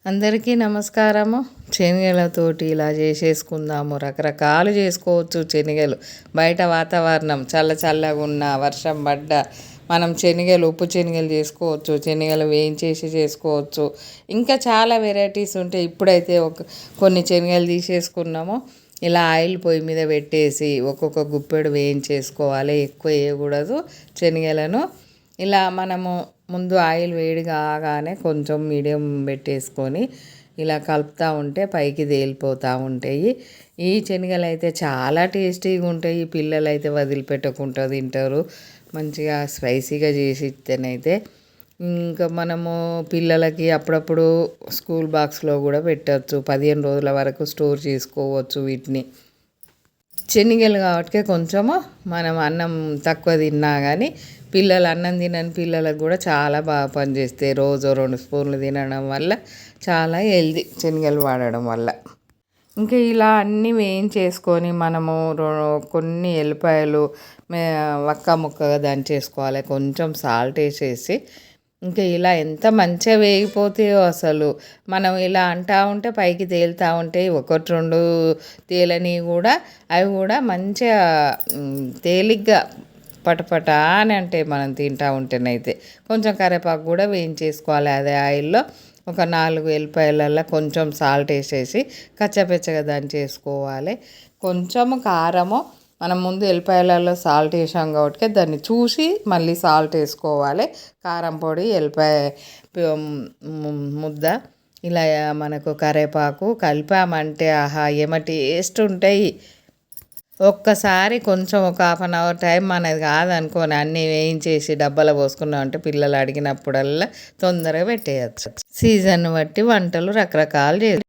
అందరికీ నమస్కారము. శనగలతోటి ఇలా చేసేసుకుందాము. రకరకాలు చేసుకోవచ్చు శనగలు. బయట వాతావరణం చల్లగా ఉన్న వర్షం పడ్డ మనం శనగలు ఉప్పు శనగలు చేసుకోవచ్చు, శనగలు వేయించేసి చేసుకోవచ్చు. ఇంకా చాలా వెరైటీస్ ఉంటాయి. ఇప్పుడైతే కొన్ని శనగలు తీసేసుకున్నాము. ఇలా ఆయిల్ పొయ్యి మీద పెట్టేసి ఒక్కొక్క గుప్పెడు వేయించేసుకోవాలి. ఎక్కువ వేయకూడదు శనగలను. ఇలా మనము ముందు ఆయిల్ వేడి కాగానే కొంచెం మీడియం పెట్టేసుకొని ఇలా కలుపుతూ ఉంటే పైకి తేలిపోతూ ఉంటాయి. ఈ శనగలు అయితే చాలా టేస్టీగా ఉంటాయి. పిల్లలు అయితే వదిలిపెట్టకుండా తింటారు. మంచిగా స్పైసీగా చేసి ఇస్తేనైతే ఇంకా మనము పిల్లలకి అప్పుడప్పుడు స్కూల్ బాక్స్లో కూడా పెట్టవచ్చు. 15 రోజుల వరకు స్టోర్ చేసుకోవచ్చు వీటిని. శనగలు కాబట్టి కొంచెము మనం అన్నం తక్కువ తిన్నా కానీ పిల్లలు అన్నం తినని పిల్లలకు కూడా చాలా బాగా పనిచేస్తాయి. రోజు 2 స్పూన్లు తినడం వల్ల చాలా హెల్దీ శనగలు వాడడం వల్ల. ఇంకా ఇలా అన్నీ వేయించేసుకొని మనము కొన్ని ఎల్లిపాయలు వక్క ముక్కగా దంచేసుకోవాలి. కొంచెం సాల్ట్ వేసేసి ఇంకా ఇలా ఎంత మంచిగా వేగిపోతాయో అసలు. మనం ఇలా అంటూ ఉంటే పైకి తేలుతూ ఉంటాయి. 1-2 తేలని కూడా అవి కూడా మంచిగా తేలిగ్గా పటపట అని అంటే మనం తింటూ ఉంటేనైతే. కొంచెం కరివేపాకు కూడా వేయించేసుకోవాలి అదే ఆయిల్లో. ఒక 4 ఎల్లిపాయలల్లో కొంచెం సాల్ట్ వేసేసి కచ్చపెచ్చగా దంచేసుకోవాలి. కొంచెము కారము మనం ముందు ఎల్లిపాయలలో సాల్ట్ వేసాం కాబట్టి దాన్ని చూసి మళ్ళీ సాల్ట్ వేసుకోవాలి. కారం పొడి, ఎల్లిపాయ ముద్ద, ఇలా మనకు కరివేపాకు కలిపామంటే ఆహా ఏమ టేస్ట్ ఉంటాయి. ఒక్కసారి కొంచెం ఒక 1/2 అవర్ టైం మనది కాదనుకోని అన్నీ వేయించేసి డబ్బాలో పోసుకున్నామంటే పిల్లలు అడిగినప్పుడల్లా తొందరగా పెట్టేయచ్చు. సీజన్ బట్టి వంటలు రకరకాలు